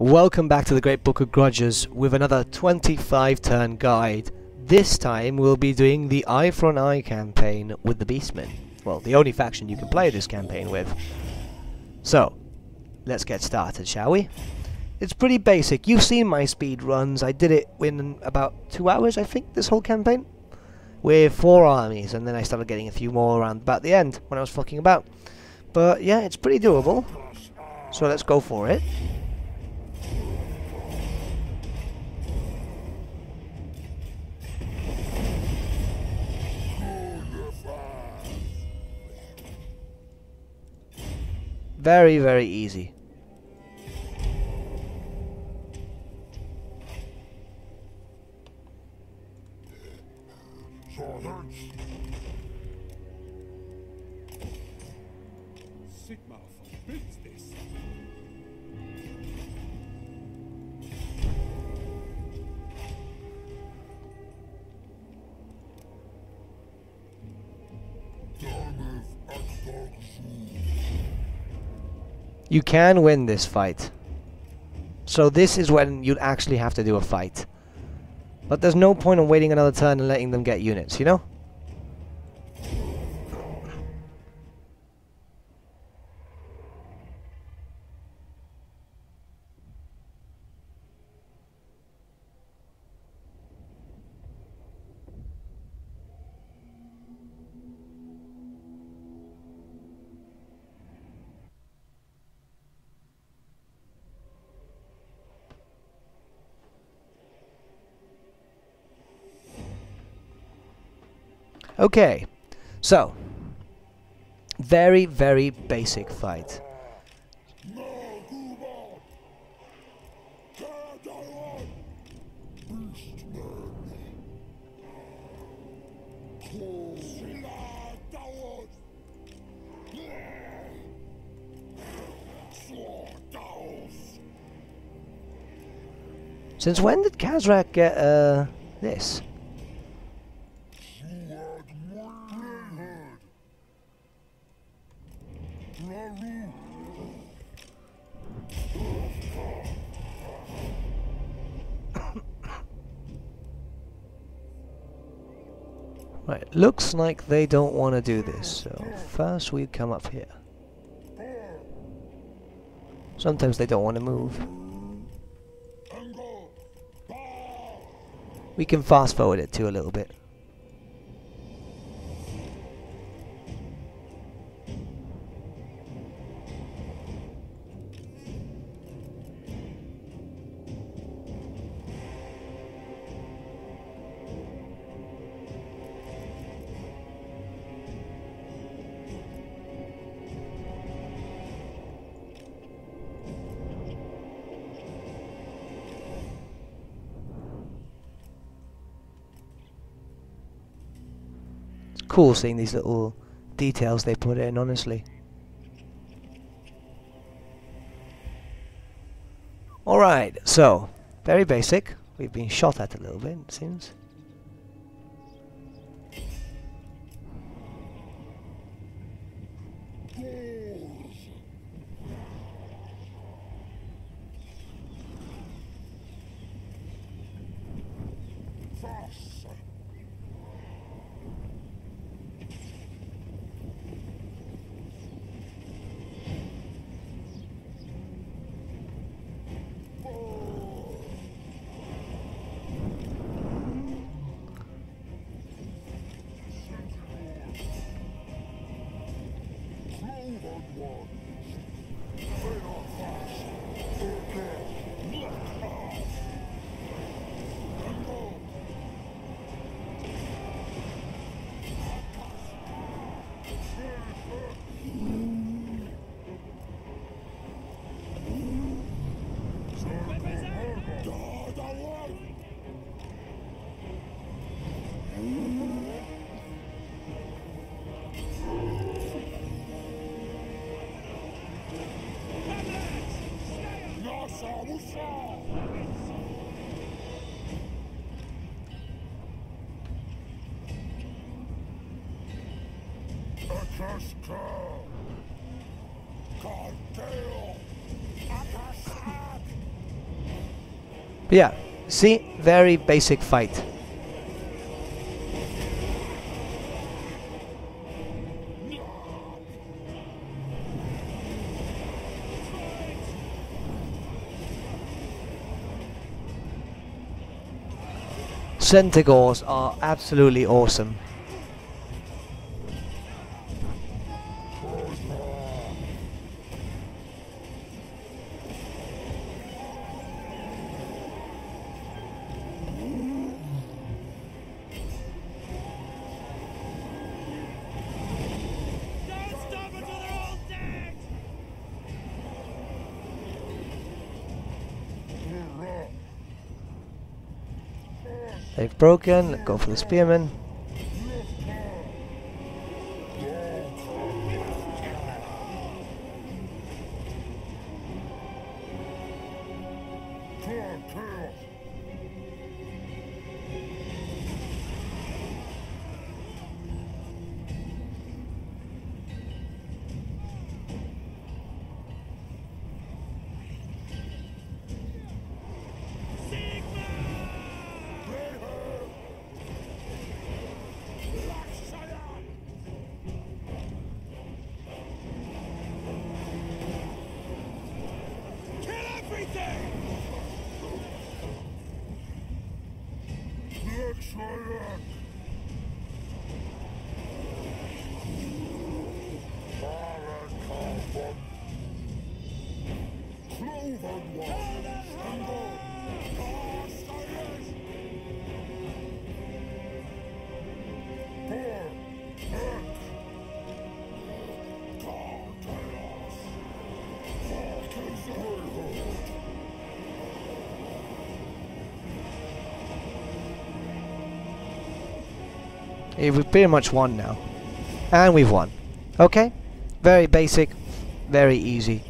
Welcome back to the Great Book of Grudges with another 25 turn guide. This time we'll be doing the Eye for an Eye campaign with the Beastmen. Well, the only faction you can play this campaign with. So, let's get started, shall we? It's pretty basic. You've seen my speed runs. I did it in about 2 hours, I think, this whole campaign. With 4 armies, and then I started getting a few more around about the end when I was fucking about. But yeah, it's pretty doable. So let's go for it. Very, very easy. Sigma forbids this. You can win this fight. So this is when you'd actually have to do a fight. But there's no point in waiting another turn and letting them get units, you know? Okay, so very, very basic fight. Since when did Kazrak get this? Right, looks like they don't want to do this, so first we come up here. Sometimes they don't want to move. We can fast forward it too a little bit. Cool seeing these little details they put in, honestly. Alright, so, very basic. We've been shot at a little bit, it seems. But yeah, see, very basic fight. Centaurs are absolutely awesome. They've broken, go for the spearmen. Yeah, we've pretty much won now. And we've won. Okay? Very basic, very easy.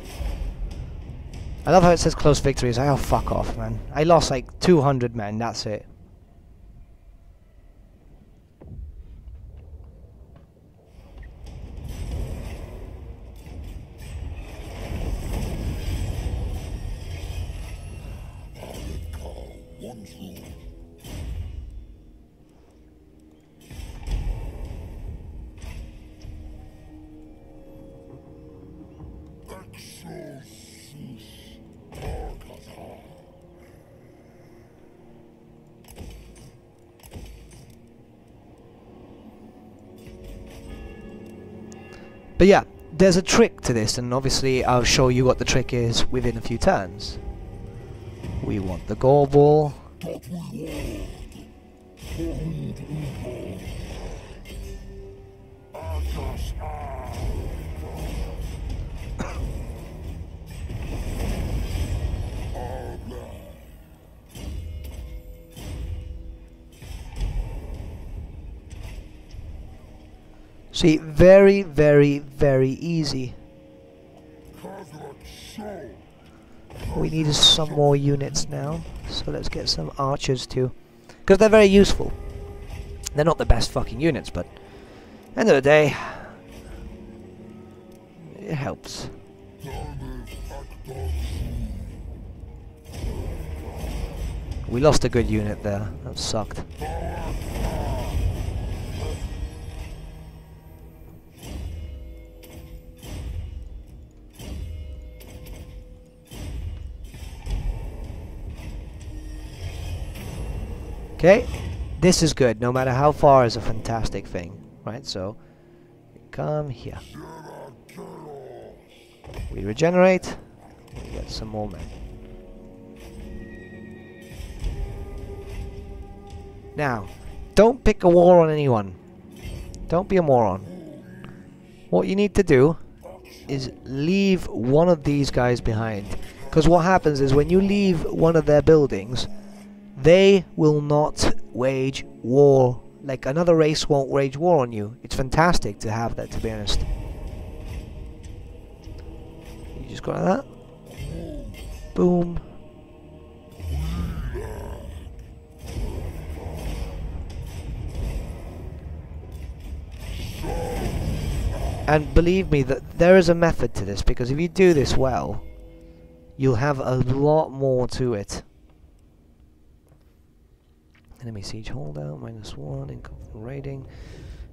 I love how it says close victories. Oh, fuck off, man. I lost like 200 men, that's it. But yeah, there's a trick to this, and obviously I'll show you what the trick is within a few turns. We want the gore ball. See, very, very, very easy. We need some more units now, so let's get some archers too. Because they're very useful. They're not the best fucking units, but end of the day, it helps. We lost a good unit there, that sucked. Okay, this is good, no matter how far is a fantastic thing, right? So, come here. We regenerate, we get some more men. Now, don't pick a war on anyone. Don't be a moron. What you need to do is leave one of these guys behind. Because what happens is when you leave one of their buildings, they will not wage war. Like, another race won't wage war on you. It's fantastic to have that, to be honest. You just go like that. Boom. And believe me that there is a method to this, because if you do this well, you'll have a lot more to it. Enemy siege holdout, -1, income from raiding.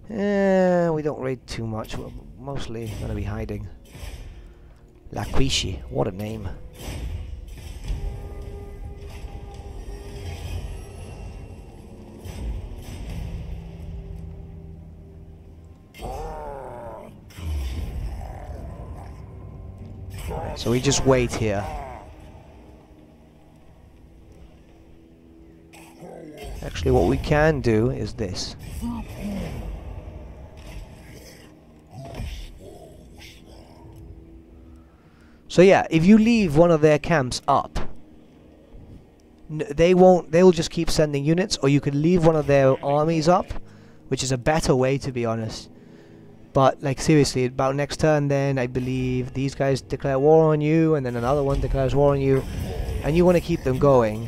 We don't raid too much, we're mostly gonna be hiding. Laquishi, what a name. So we just wait here. Actually, what we can do is this. So yeah, if you leave one of their camps up, they'll just keep sending units, or you could leave one of their armies up, which is a better way, to be honest. But, like, seriously, about next turn then, I believe these guys declare war on you, and then another one declares war on you, and you want to keep them going.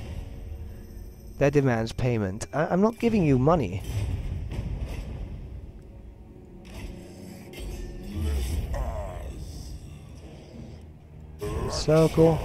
That demands payment. I'm not giving you money. Circle.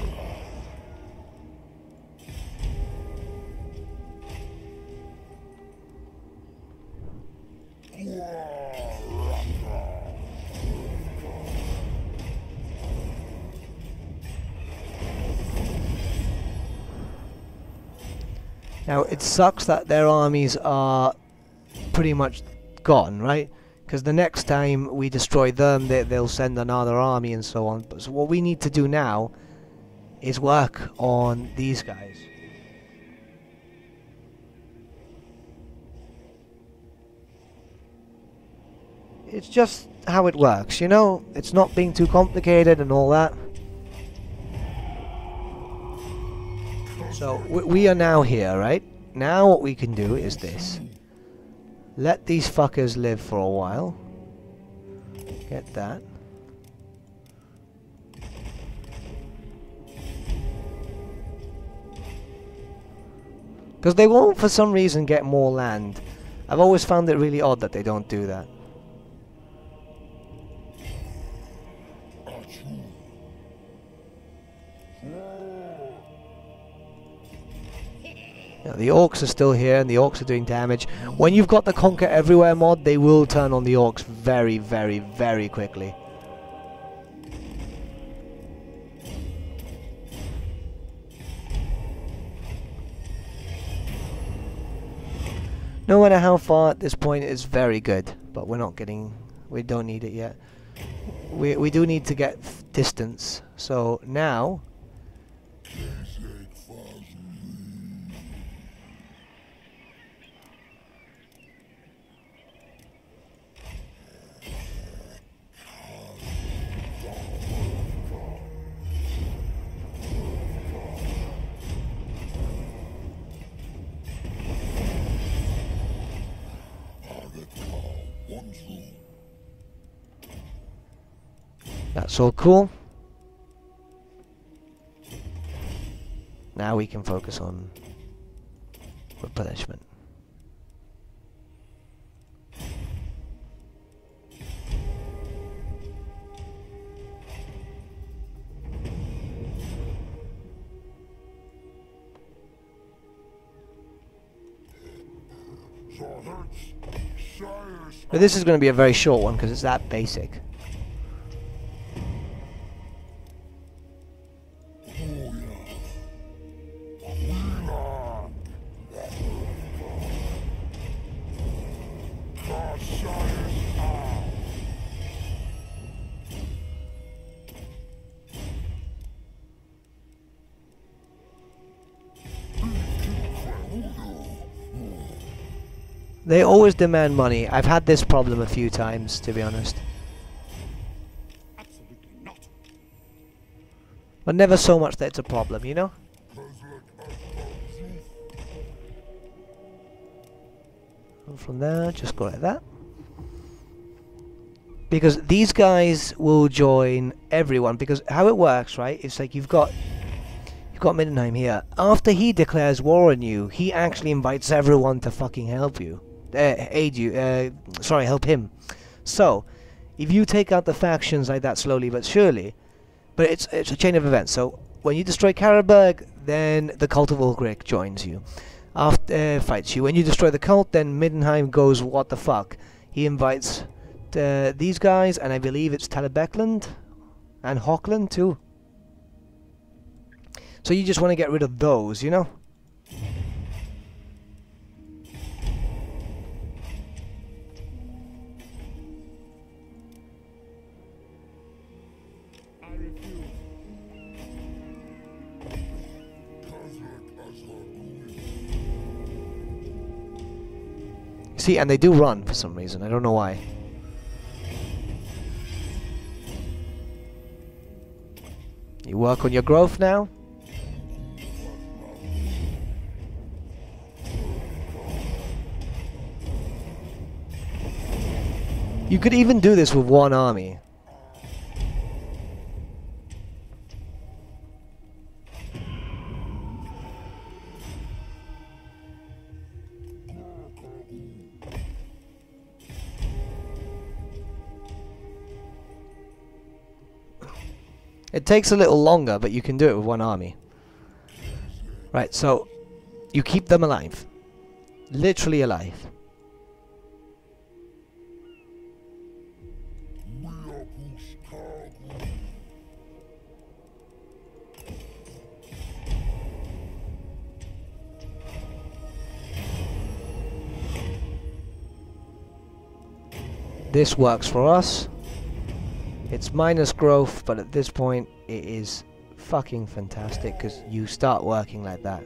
Now, it sucks that their armies are pretty much gone, right? Because the next time we destroy them, they'll send another army and so on. But so what we need to do now is work on these guys. It's just how it works, you know? It's not being too complicated and all that. So, we are now here, right? Now what we can do is this. Let these fuckers live for a while. Get that. Because they won't, for some reason, get more land. I've always found it really odd that they don't do that. The orcs are still here, and the orcs are doing damage. When you've got the Conquer Everywhere mod, they will turn on the orcs very, very, very quickly. No matter how far at this point, it's very good. But we're not getting... we don't need it yet. We do need to get distance. So now... that's all cool. Now we can focus on replenishment. But this is going to be a very short one because it's that basic. They always demand money. I've had this problem a few times, to be honest. Absolutely not. But never so much that it's a problem, you know? And from there, just go like that. Because these guys will join everyone. Because how it works, right? It's like you've got Middenheim here. After he declares war on you, he actually invites everyone to fucking help you. Aid you, help him. So, if you take out the factions like that slowly but surely, but it's a chain of events. So, when you destroy Karabag, then the Cult of Ulrich joins you. after fights you. When you destroy the cult, then Middenheim goes, what the fuck? He invites these guys, and I believe it's Talabekland and Hockland too. So you just want to get rid of those, you know? I refuse. See, and they do run for some reason. I don't know why. You work on your growth now. You could even do this with one army. It takes a little longer, but you can do it with one army. Right, so you keep them alive. Literally alive. This works for us. It's minus growth, but at this point it is fucking fantastic because you start working like that.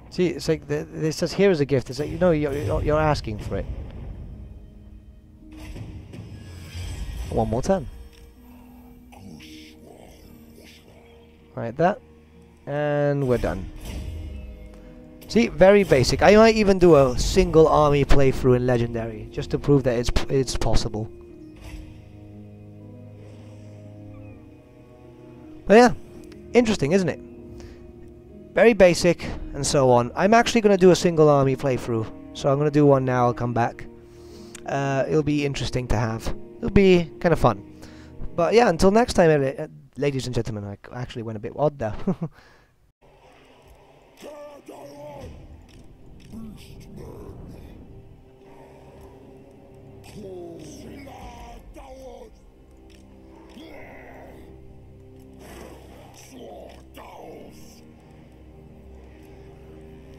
See, it's like this says here is a gift. It's like, you know, you're asking for it. One more turn. Like that, and we're done. See, very basic. I might even do a single army playthrough in Legendary just to prove that it's possible. But yeah, interesting, isn't it? Very basic and so on. I'm actually going to do a single army playthrough, so I'm going to do one now. I'll come back. It'll be interesting to have. It'll be kind of fun. But yeah, until next time. Ladies and gentlemen, I actually went a bit odd there.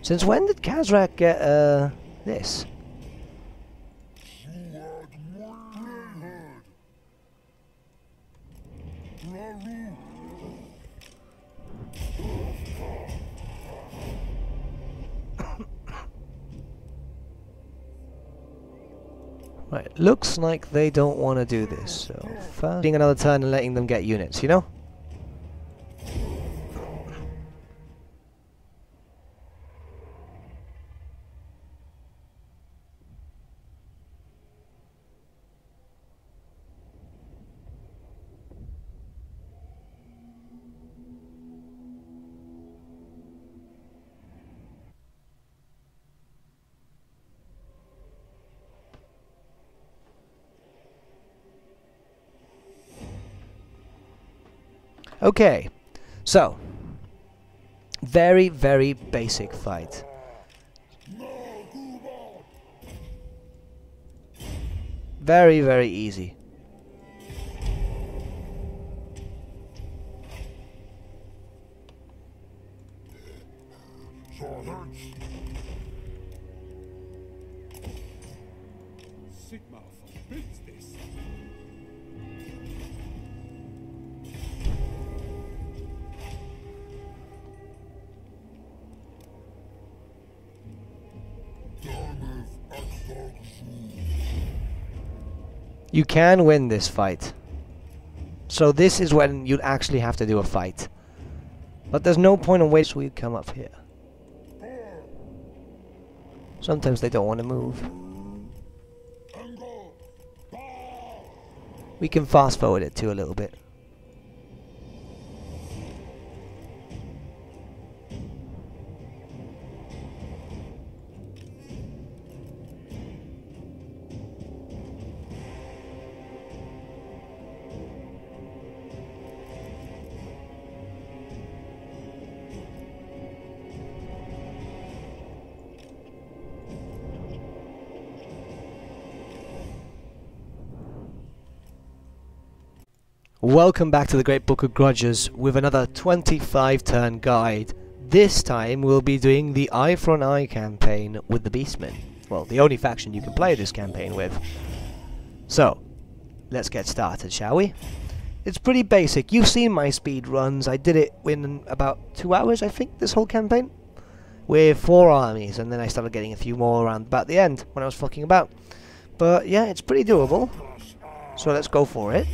Since when did Kazrak get this? Right, looks like they don't want to do this, so first getting another turn and letting them get units, you know? Okay, so very, very basic fight. Very, very easy. Sigma forbids this. You can win this fight. So this is when you'd actually have to do a fight. But there's no point in waiting so we come up here. Sometimes they don't want to move. We can fast forward it too a little bit. Welcome back to the Great Book of Grudges with another 25 turn guide. This time we'll be doing the Eye campaign with the Beastmen. Well, the only faction you can play this campaign with. So, let's get started, shall we? It's pretty basic. You've seen my speed runs. I did it in about 2 hours, I think, this whole campaign. With 4 armies, and then I started getting a few more around about the end when I was fucking about. But yeah, it's pretty doable. So let's go for it.